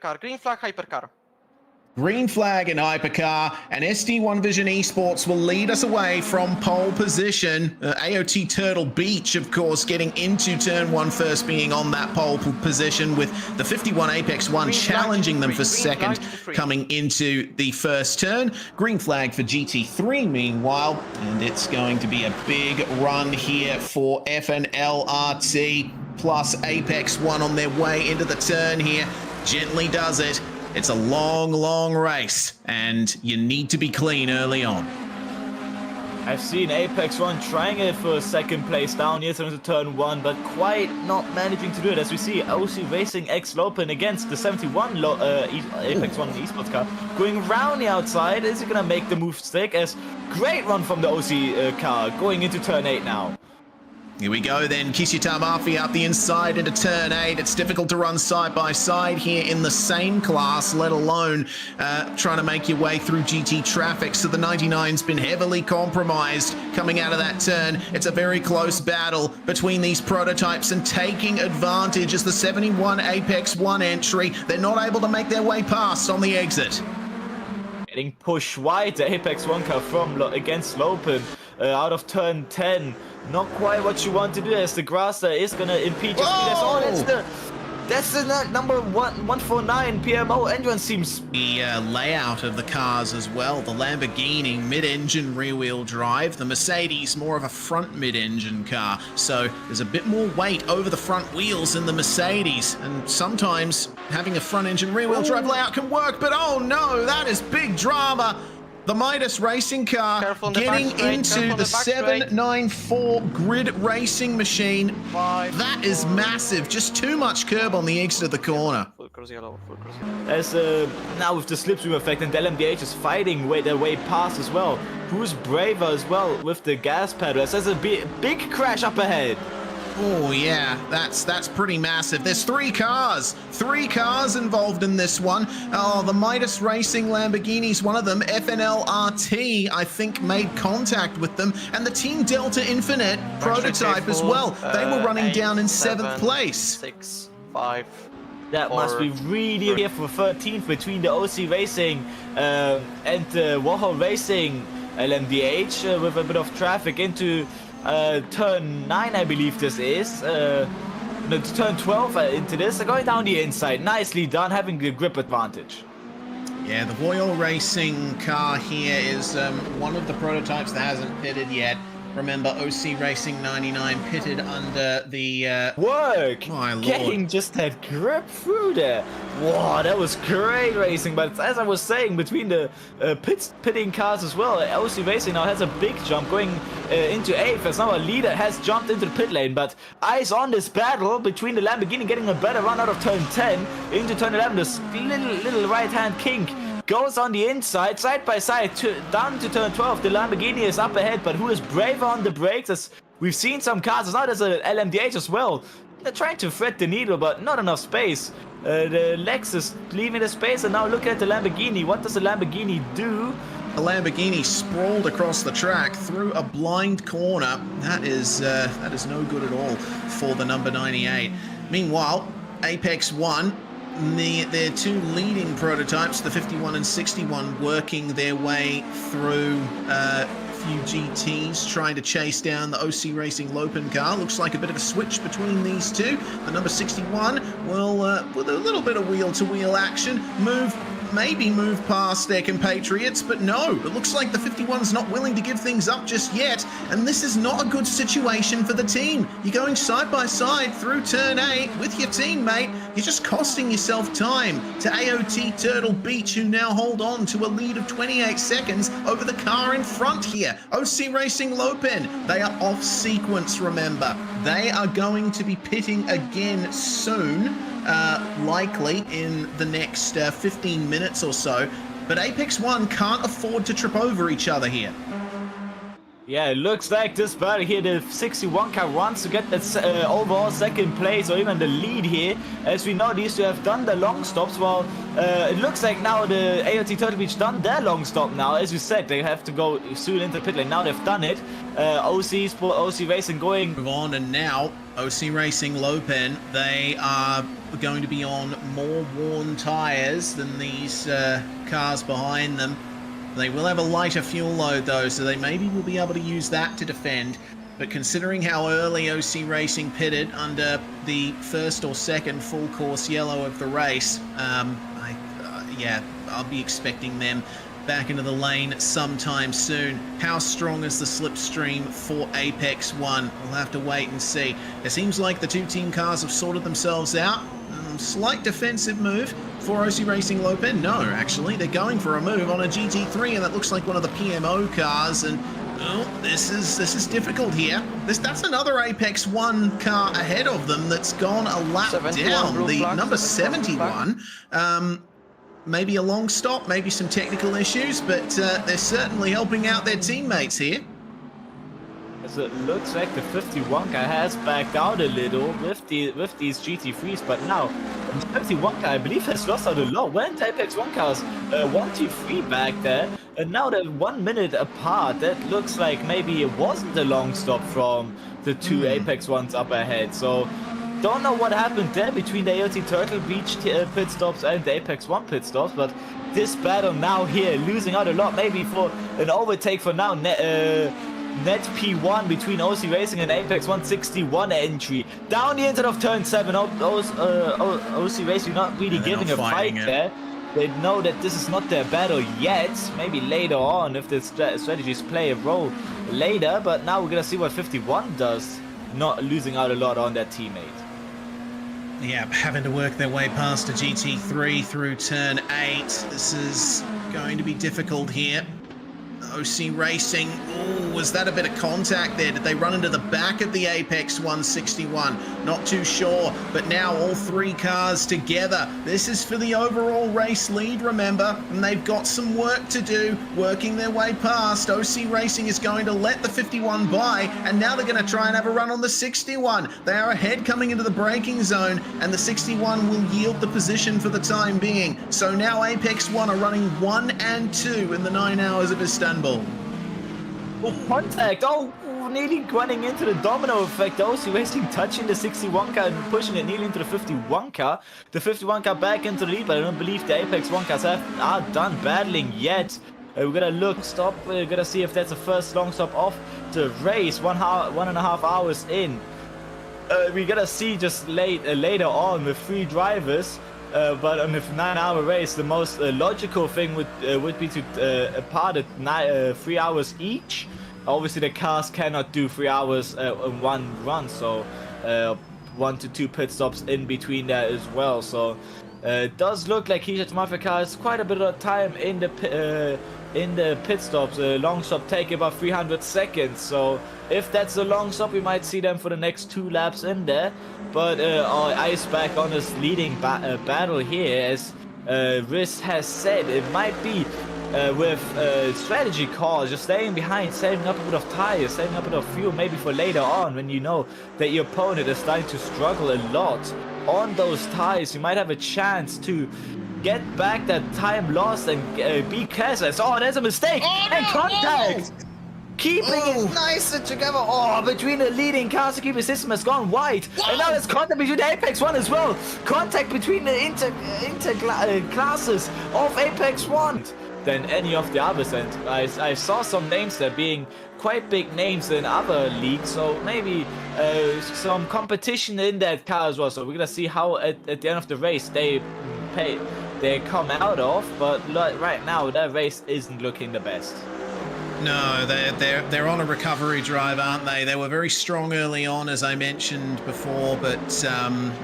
hypercar. Green flag, hypercar. Green flag and hypercar, and SD1 Vision Esports will lead us away from pole position. AOT Turtle Beach, of course, getting into turn 1 first, being on that pole position, with the 51 Apex 1 challenging them for second coming into the first turn. Green flag for GT3 meanwhile, and it's going to be a big run here for FNLRT plus Apex 1 on their way into the turn here. Gently does it. It's a long, long race, and you need to be clean early on. I've seen Apex 1 trying it for second place down here into turn 1, but quite not managing to do it. As we see, OC Racing X Lopen against the 71 Apex 1 esports car, going round the outside. Is he going to make the move stick? As great run from the OC car, going into turn 8 now. Here we go then, Kishita Mafi out the inside into turn 8. It's difficult to run side by side here in the same class, let alone trying to make your way through GT traffic. So the 99's been heavily compromised coming out of that turn. It's a very close battle between these prototypes, and taking advantage as the 71 Apex 1 entry. They're not able to make their way past on the exit. Getting pushed wide, the Apex 1 car from against Lopen out of turn 10. Not quite what you want to do, as the grass there is going to impede your speed. Oh, that's the number 149 PMO engine seems. The layout of the cars as well. The Lamborghini mid-engine rear-wheel drive. The Mercedes more of a front mid-engine car. So there's a bit more weight over the front wheels in the Mercedes. And sometimes having a front-engine rear-wheel drive layout can work. But oh no, that is big drama. The Midas racing car getting into the 794 grid racing machine. That is massive. Just too much curb on the exit of the corner. As now with the slipstream effect, and LMDH is fighting their way past as well. Who's braver as well with the gas pedal? There's a big crash up ahead. Oh yeah, that's pretty massive. There's three cars involved in this one. Oh, the Midas Racing Lamborghini's one of them. FNLRT, I think, made contact with them, and the Team Delta Infinite prototype as well. They were running down in 7th place. 6, 5. That must be really here for 13th between the OC Racing and the Warhol Racing LMDH with a bit of traffic into turn 9, I believe this is. No, turn 12 into this. Going down the inside. Nicely done, having the grip advantage. Yeah, the Royal Racing car here is one of the prototypes that hasn't pitted yet. Remember, OC Racing 99 pitted under the... Work! My lord. Getting just that grip through there. Wow, that was great racing. But as I was saying, between the pitting cars as well, OC Racing now has a big jump going into 8th. As now a leader has jumped into the pit lane. But eyes on this battle between the Lamborghini getting a better run out of turn 10 into turn 11. This little right-hand kink goes on the inside, side by side, down to turn 12. The Lamborghini is up ahead, but who is braver on the brakes? As we've seen some cars, now there's a LMDH as well. They're trying to thread the needle, but not enough space. The Lexus leaving the space, and now look at the Lamborghini. What does the Lamborghini do? The Lamborghini sprawled across the track through a blind corner. That is no good at all for the number 98. Meanwhile, Apex 1, their two leading prototypes, the 51 and 61, working their way through a few GTs, trying to chase down the OC Racing Lopen car. Looks like a bit of a switch between these two. The number 61 will, with a little bit of wheel-to-wheel action, maybe move past their compatriots, but no, it looks like the 51's not willing to give things up just yet, and this is not a good situation for the team. You're going side by side through turn 8 with your teammate. You're just costing yourself time to AOT Turtle Beach, who now hold on to a lead of 28 seconds over the car in front here. OC Racing Lopen, they are off sequence, remember. They are going to be pitting again soon. Likely in the next 15 minutes or so, but Apex 1 can't afford to trip over each other here. Yeah, it looks like this battle here, the 61 car wants to get that overall second place or even the lead here. As we know, these two have done the long stops. Well, it looks like now the AOT Turtle Beach done their long stop now. As you said, they have to go soon into pit lane. Now they've done it. OC Racing going. Move on, and now OC Racing Lopen, they are going to be on more worn tyres than these cars behind them. They will have a lighter fuel load though, so they maybe will be able to use that to defend. But considering how early OC Racing pitted under the first or second full course yellow of the race, yeah, I'll be expecting them back into the lane sometime soon. How strong is the slipstream for Apex 1? We'll have to wait and see. It seems like the two team cars have sorted themselves out. Slight defensive move for OC Racing Lopen. No, actually, they're going for a move on a GT3, and that looks like one of the PMO cars. And oh, this is difficult here. That's another Apex 1 car ahead of them that's gone a lap down. The number 71. Maybe a long stop, maybe some technical issues, but they're certainly helping out their teammates here. As it looks like the 51 car has backed out a little with these GT3s, but now the 51 car, I believe, has lost out a lot. When Apex 1 cars 1, 2, 3 back there, and now they're 1 minute apart. That looks like maybe it wasn't a long stop from the two Apex 1s up ahead. So don't know what happened there between the AOT Turtle Beach pit stops and the Apex 1 pit stops, but this battle now here losing out a lot, maybe for an overtake for now. Net P1 between OC Racing and Apex 161 entry. Down the inside of turn 7, OC Racing not really giving a fight there. They know that this is not their battle yet. Maybe later on if the strategies play a role later, but now we're gonna see what 51 does. Not losing out a lot on their teammate. Yeah, having to work their way past a GT3 through turn 8. This is going to be difficult here. OC Racing, ooh, was that a bit of contact there? Did they run into the back of the Apex 161? Not too sure, but now all three cars together. This is for the overall race lead, remember, and they've got some work to do, working their way past. OC Racing is going to let the 51 by, and now they're going to try and have a run on the 61. They are ahead coming into the braking zone, and the 61 will yield the position for the time being. So now Apex 1 are running 1 and 2 in the 9 hours of Istanbul. Oh, contact! Oh, nearly running into the domino effect. OC Racing touching the 61 car and pushing it nearly into the 51 car. The 51 car back into the lead, but I don't believe the Apex 1 cars are done battling yet. We're gonna stop. We're gonna see if that's the first long stop of the race. 1.5 hours in. We're gonna see just later on with 3 drivers. But on a 9-hour race, the most logical thing would be to part it 3 hours each. Obviously, the cars cannot do 3 hours in one run, so 1 to 2 pit stops in between there as well. So it does look like Keisha's Mafia car has quite a bit of time in the pit stops. A long stop take about 300 seconds. So if that's a long stop, we might see them for the next 2 laps in there. But our eyes back on this leading battle here, as Riz has said, it might be with strategy calls, just staying behind, saving up a bit of tires, saving up a bit of fuel, maybe for later on when you know that your opponent is starting to struggle a lot on those tires. You might have a chance to get back that time lost and be careless. Oh, there's a mistake! Oh, and no, contact! no. Keeping it nice and together. Oh, between the leading cars, to keep the system has gone wide. Whoa. And now there's contact between the Apex 1 as well. Contact between the classes of Apex 1 than any of the others. And I saw some names there being quite big names in other leagues. So maybe some competition in that car as well. So we're going to see how at the end of the race they come out of. But right now, that race isn't looking the best. No, they're on a recovery drive, aren't they? They were very strong early on, as I mentioned before, but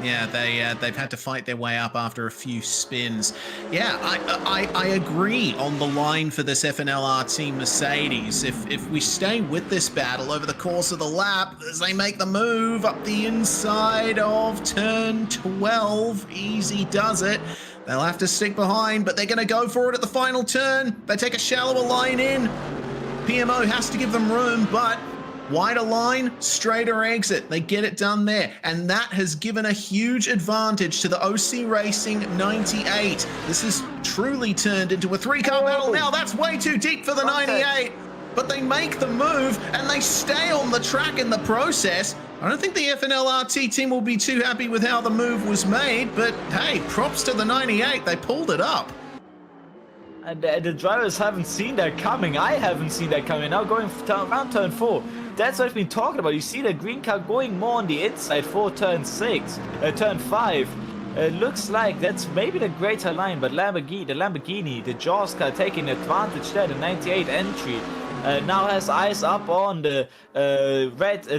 yeah, they've had to fight their way up after a few spins. Yeah, I agree on the line for this FNLR team Mercedes. If we stay with this battle over the course of the lap, as they make the move up the inside of turn 12, easy does it. They'll have to stick behind, but they're going to go for it at the final turn. They take a shallower line in. PMO has to give them room, but wider line, straighter exit. They get it done there. And that has given a huge advantage to the OC Racing 98. This has truly turned into a three-car battle now. That's way too deep for the 98. But they make the move and they stay on the track in the process. I don't think the FNLRT team will be too happy with how the move was made, but hey, props to the 98. They pulled it up. And the drivers haven't seen that coming. I haven't seen that coming. Now going around turn 4. That's what I've been talking about. You see the green car going more on the inside for turn 5. Looks like that's maybe the greater line, but the Lamborghini, the Jaws car taking advantage there, the 98 entry. Now has eyes up on the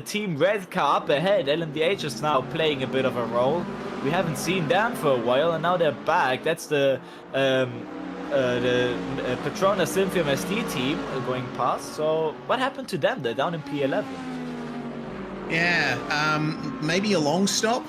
team red car up ahead. LMDH is now playing a bit of a role. We haven't seen them for a while, and now they're back. That's the Petronas Synthium SD team going past. So what happened to them? They're down in P11. Yeah, maybe a long stop.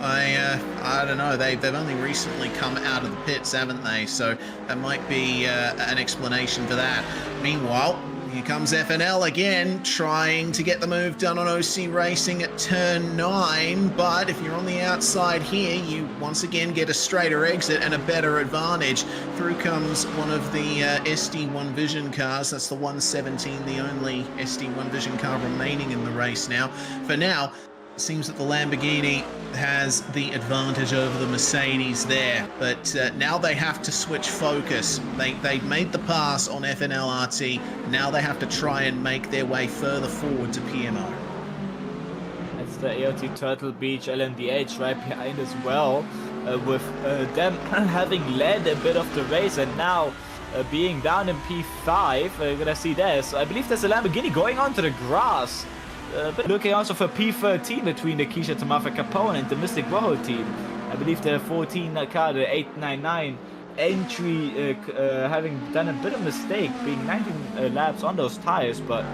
I don't know. They've only recently come out of the pits, haven't they? So that might be an explanation for that. Meanwhile, here comes FNL again, trying to get the move done on OC Racing at turn 9. But if you're on the outside here, you once again get a straighter exit and a better advantage. Through comes one of the SD1 Vision cars. That's the 117, the only SD1 Vision car remaining in the race now. For now, it seems that the Lamborghini has the advantage over the Mercedes there, but now they have to switch focus. They made the pass on FNLRT. Now they have to try and make their way further forward to PMO. That's the AOT Turtle Beach LMDH right behind as well, with them having led a bit of the race and now being down in P5. We're gonna see this. I believe there's a Lamborghini going onto the grass. But looking also for P13 between the Keisha Tamafa Capone and the Mystic Rojo team. I believe the 14 car, the 899 entry, having done a bit of mistake, being 19 laps on those tires, but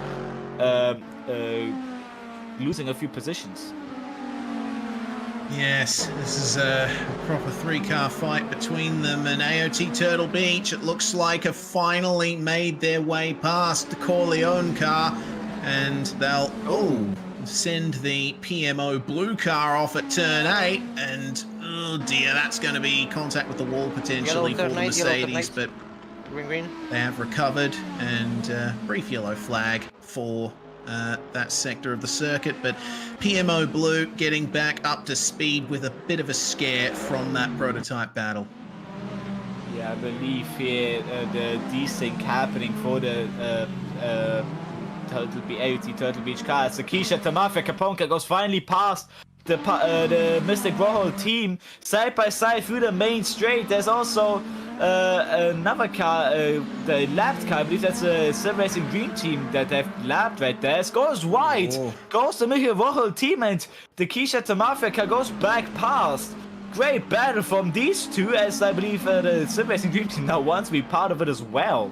losing a few positions. Yes, this is a proper three-car fight between them, and AOT Turtle Beach, it looks like, have finally made their way past the Corleone car. And they'll send the PMO blue car off at turn 8, and oh dear, that's going to be contact with the wall potentially for the Mercedes, but green. They have recovered, and brief yellow flag for that sector of the circuit, but PMO blue getting back up to speed with a bit of a scare from that prototype battle. Yeah, I believe here the desync happening for the AOT Turtle Beach car. It's the Keisha Tamafa Caponca goes finally past the Mystic Rojo team side by side through the main straight. There's also another car, the lapped car. I believe that's a Sim Racing Green team that they've lapped right there. It goes wide, goes the Mystic Rojo team, and the Keisha Tamafa car goes back past. Great battle from these two, as I believe the Sim Racing Green team now wants to be part of it as well.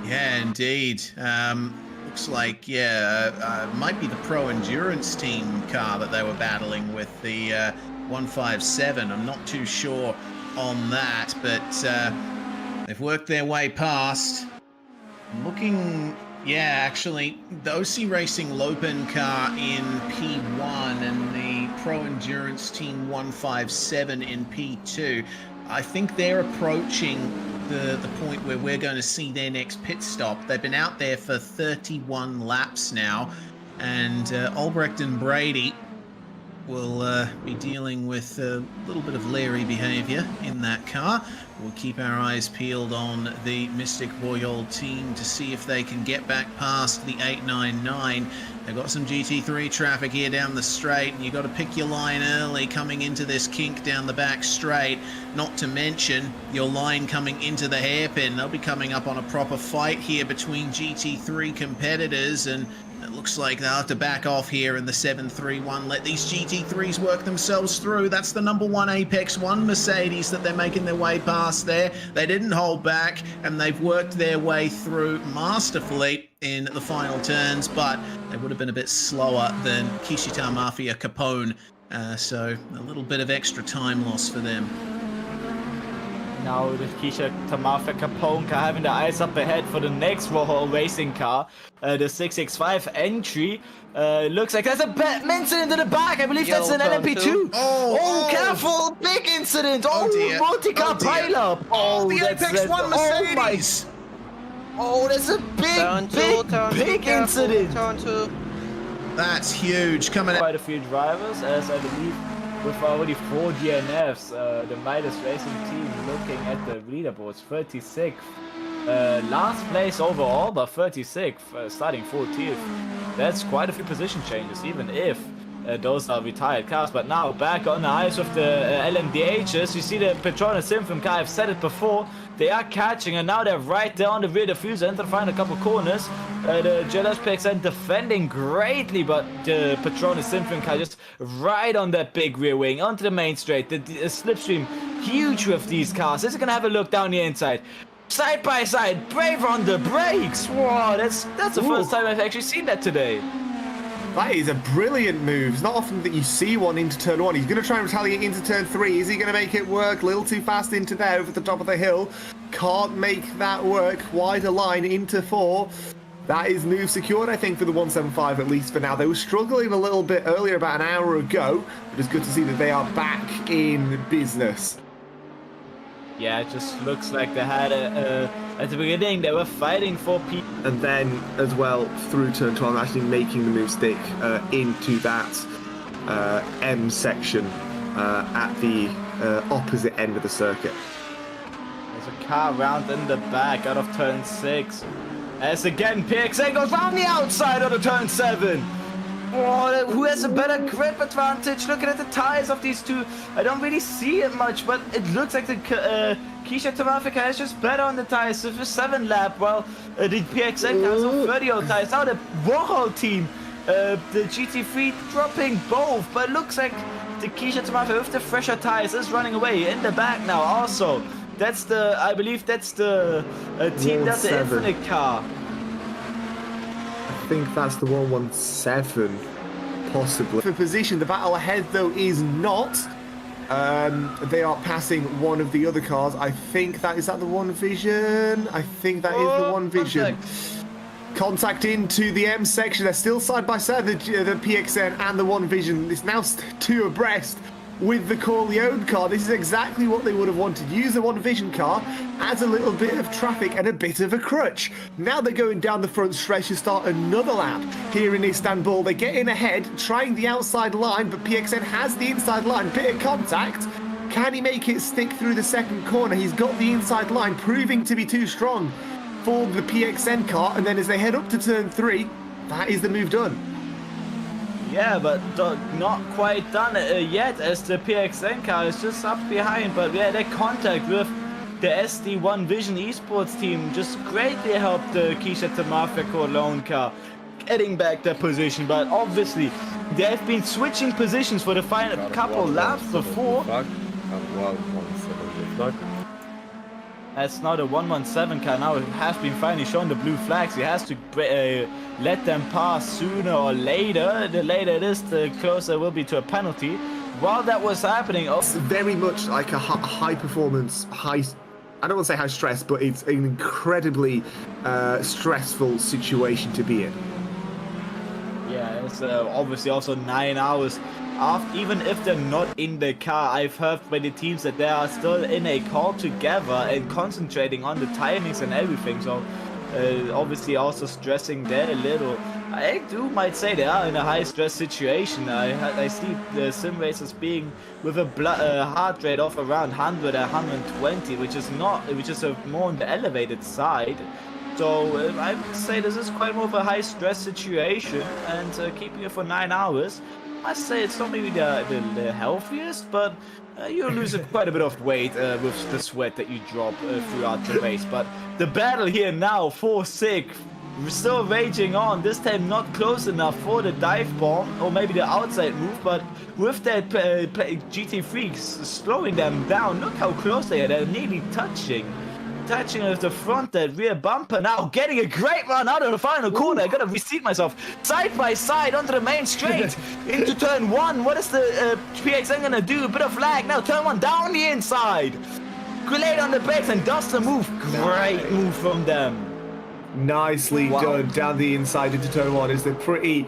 Yeah, indeed. Looks like, might be the Pro Endurance team car that they were battling with, the 157. I'm not too sure on that, but they've worked their way past. Looking, actually, the OC Racing Lopen car in P1 and the Pro Endurance team 157 in P2. I think they're approaching the point where we're going to see their next pit stop. They've been out there for 31 laps now, and Albrecht and Brady will be dealing with a little bit of leery behavior in that car. We'll keep our eyes peeled on the Mystic Royal team to see if they can get back past the 899. They've got some GT3 traffic here down the straight, and you've got to pick your line early coming into this kink down the back straight. Not to mention your line coming into the hairpin. They'll be coming up on a proper fight here between GT3 competitors, and it looks like they'll have to back off here in the 731. Let these GT3s work themselves through. That's the number 1 Apex 1 Mercedes that they're making their way past there. They didn't hold back, and they've worked their way through masterfully in the final turns, but they would have been a bit slower than Kishita Mafia Capone. So a little bit of extra time loss for them. now the Keisha Tamafa Kaponka having the eyes up ahead for the next Warhol racing car. The 665 entry. Looks like there's a incident in the back. I believe that's an LMP2. Oh, careful! Big incident! Oh, dear. multi-car pileup! Oh, the that's Apex 1 Mercedes! Oh, that's a big incident! Turn 2. That's huge. Coming out. Quite a few drivers, as I believe with already 4 DNFs. The Midas Racing team looking at the leaderboards, 36th. Last place overall, but 36th, starting 14th. That's quite a few position changes, even if those are retired cars. But now back on the eyes of the LMDHs, you see the Petronas Symphony car. I've said it before. They are catching, and now they're right there on the rear diffuser, enter find a couple corners. The Jealous PXN defending greatly, but the Petronas Symphony car just right on that big rear wing onto the main straight. The slipstream huge with these cars. Is it gonna have a look down the inside? Side by side, brave on the brakes. Whoa, that's the first time I've actually seen that today. That is a brilliant move. It's not often that you see one into turn 1. He's going to try and retaliate into turn 3. Is he going to make it work? A little too fast into there over the top of the hill. Can't make that work. Wider line into 4. That is move secured, I think, for the 175, at least for now. They were struggling a little bit earlier, about an hour ago. But it's good to see that they are back in business. Yeah, it just looks like they had at the beginning, they were fighting for people. And then, as well, through turn 12, actually making the move stick into that M section at the opposite end of the circuit. There's a car round in the back out of turn 6. As again, PXN goes round the outside of the turn 7. Oh, who has a better grip advantage? Looking at the tires of these two, I don't really see it much, but it looks like the Keisha Tamafika is just better on the tires. So for 7 lap, while the PXN cars on 30 old tires. Now the Warhol team, the GT3 dropping both, but it looks like the Keisha Tamafika with the fresher tires is running away in the back now. Also, that's the, I believe that's the team that's the Infinite car. I think that's the 117, possibly. For position, the battle ahead, though, is not. They are passing one of the other cars. I think that is that the One Vision. I think that is the One Vision. Contact into the M section. They're still side by side, the PXN and the One Vision. It's now 2 abreast with the Corleone car. This is exactly what they would have wanted. Use the One Vision car as a little bit of traffic and a bit of a crutch. Now they're going down the front stretch to start another lap here in Istanbul. They get in ahead, trying the outside line, but PXN has the inside line. Bit of contact. Can he make it stick through the second corner? He's got the inside line, proving to be too strong for the PXN car. And then as they head up to turn 3, that is the move done. Yeah, but not quite done yet, as the PXN car is just up behind. But yeah, their contact with the SD1 Vision Esports team just greatly helped the Keisha Tamafa Corleone car getting back their position. But obviously, they have been switching positions for the final couple laps before. That's not a 117 car. Now it has been finally shown the blue flags. He has to let them pass sooner or later. The later it is, the closer it will be to a penalty. While that was happening, it's very much like a high performance, I don't want to say high stress, but it's an incredibly stressful situation to be in. Yeah, it's obviously also 9 hours. Even if they're not in the car, I've heard by the teams that they are still in a call together and concentrating on the timings and everything. So obviously also stressing there a little. I might say they are in a high stress situation. I see the sim racers being with a heart rate of around 100 and 120, which is more on the elevated side. So I would say this is quite more of a high stress situation, and keeping it for 9 hours. I say it's not maybe the healthiest, but you lose quite a bit of weight with the sweat that you drop throughout the race. But the battle here now, 4-6, still raging on. This time not close enough for the dive bomb, or maybe the outside move, but with that GT3 slowing them down. Look how close they are. They're nearly touching with the front, that rear bumper. Now getting a great run out of the final corner. I gotta reseat myself. Side by side onto the main straight into turn 1. What is the PXN gonna do? A bit of lag. Now turn 1 down the inside. calculate on the brakes and does the move. Great move from them. Nicely done down the inside into turn one. It's a pretty.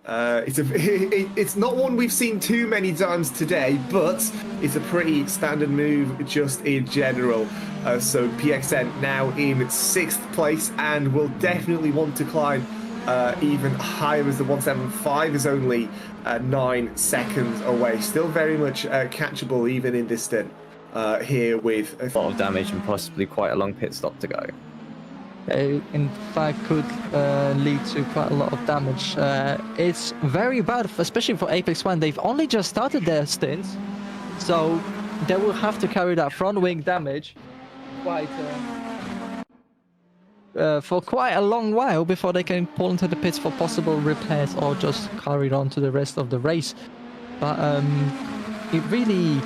It's not one we've seen too many times today, but it's a pretty standard move just in general. So PXN now in 6th place and will definitely want to climb even higher, as the 175 is only 9 seconds away. Still very much catchable even in this stint here with A lot of damage and possibly quite a long pit stop to go. In fact could lead to quite a lot of damage. It's very bad, especially for Apex One. They've only just started their stints, so they will have to carry that front wing damage for quite a long while before they can pull into the pits for possible repairs or just carry it on to the rest of the race. But it really...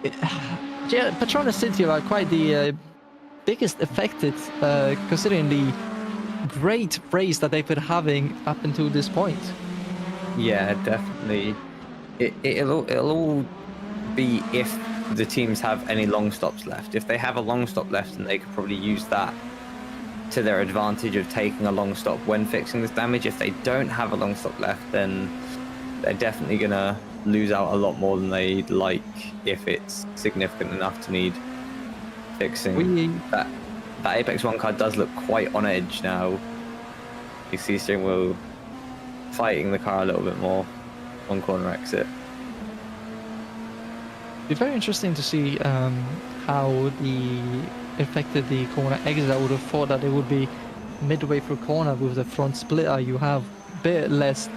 yeah, Petronas Cynthia are quite the biggest affected, considering the great race that they've been having up until this point. Yeah, definitely. It'll all be if the teams have any long stops left. If they have a long stop left, then they could probably use that to their advantage of taking a long stop when fixing this damage. If they don't have a long stop left, then they're definitely gonna lose out a lot more than they'd like if it's significant enough to need fixing. That Apex 1 card does look quite on edge now. You see steering wheel fighting the car a little bit more on corner exit. It'd be very interesting to see how the affected the corner exit. I would have thought that it would be midway through corner with the front splitter. You have a bit less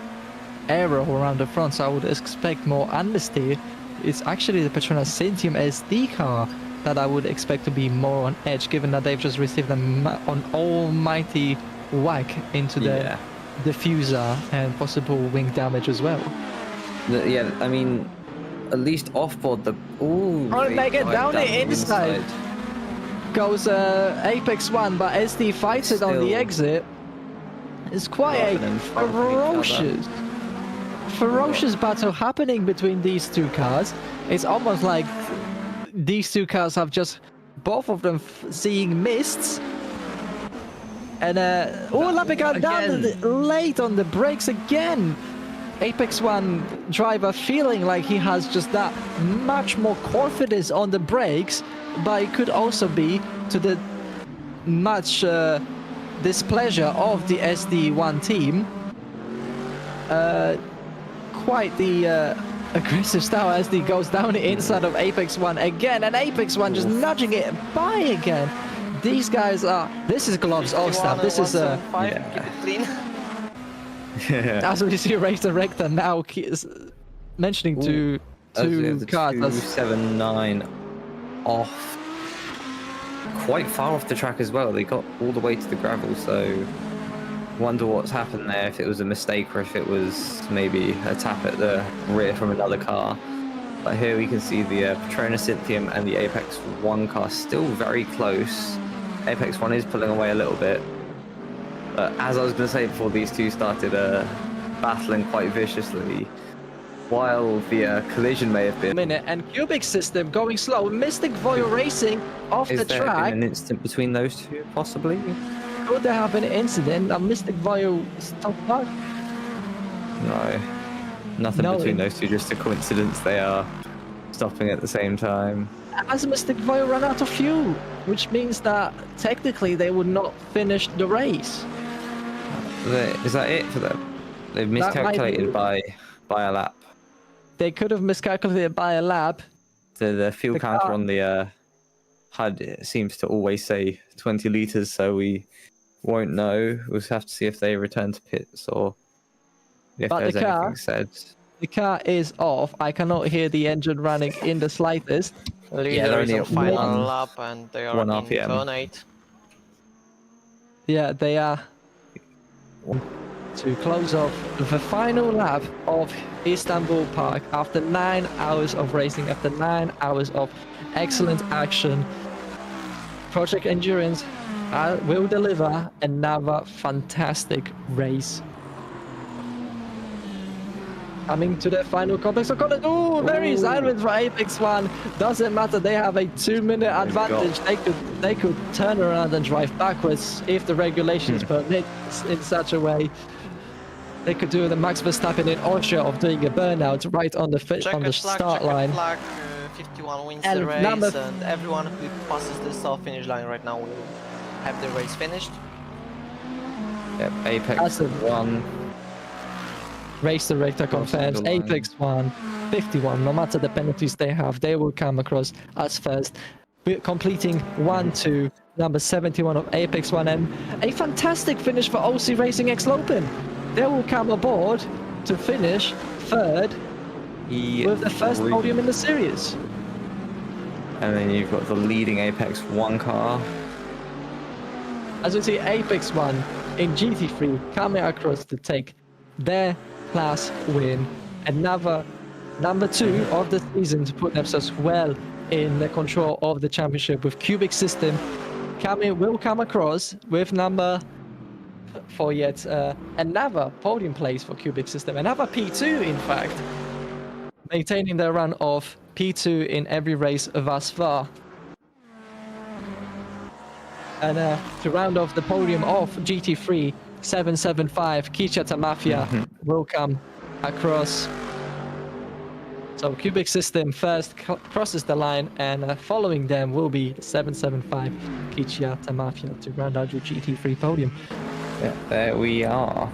aero around the front, so I would expect more understeer. It's actually the Petronas Cyntium SD car that I would expect to be more on edge, given that they've just received an almighty whack into the diffuser and possible wing damage as well. Yeah, I mean, at least off-board the... Ooh, They get down the inside. Goes Apex 1, but SD fights it on the exit. It's quite a ferocious battle happening between these two cars. It's almost like these two cars have just both of them seeing mists. And Lapica down late on the brakes again. Apex 1 driver feeling like he has just that much more confidence on the brakes, but it could also be to the much displeasure of the SD1 team. Quite the aggressive style as he goes down the inside of Apex 1 again, and Apex 1 just nudging it by again. These guys are... This is gloves off stuff. This is... keep it clean. As we see Race Director now mentioning to cars. 279 off. Quite far off the track as well. They got all the way to the gravel, so... Wonder what's happened there, if it was a mistake or if it was maybe a tap at the rear from another car. But here we can see the Petronas Cynthium and the Apex 1 car still very close. Apex 1 is pulling away a little bit. But as I was going to say before these two started battling quite viciously, while the collision may have been... And Cubic System going slow. Mystic Void Racing off the track. Is there been an instant between those two, possibly? Could there have been an incident? A Mystic Void stopped back? No. Nothing between those two, just a coincidence they are stopping at the same time. As Mystic Void ran out of fuel, which means that technically they would not finish the race. Is that it for them? They've miscalculated by a lap. They could have miscalculated by a lap. The fuel counter on the HUD seems to always say 20 litres, so we won't know. We'll have to see if they return to pits or if there's anything said. The car is off. I cannot hear the engine running in the slightest. Yeah, they're only at final lap and they are 1 in RPM. turn 8. Yeah, they are. To close off the final lap of Istanbul Park after 9 hours of racing, after 9 hours of excellent action. Project Endurance will deliver another fantastic race. Coming to the final complex of contact. Oh, very silent for Apex One. Doesn't matter. They have a 2-minute advantage. They could turn around and drive backwards if the regulations permit in such a way. They could do the Max Verstappen in Austria of doing a burnout right on the start line. Flag, 51 wins And the race, number- and everyone who passes the start-finish line right now will have the race finished. Yep, Apex That's a- 1. Race director confirms the line. Apex 1, 51. No matter the penalties they have, they will come across as first. We're completing 1-2, number 71 of Apex 1, and a fantastic finish for OC Racing X Lopin. They will come aboard to finish third with the first E3. podium in the series. And then you've got the leading Apex 1 car. As we see, Apex 1 in GT3 coming across to take their class win. Another number 2 of the season to put themselves well in the control of the championship with Cubic System will come across with number for yet another podium place for Cubic System, another P2 in fact, maintaining their run of P2 in every race thus far. And to round off the podium of GT3, 775 Kichata Mafia will come across. So Cubic System first crosses the line, and following them will be 775 Kichata Mafia to round out your GT3 podium. Yeah, there we are.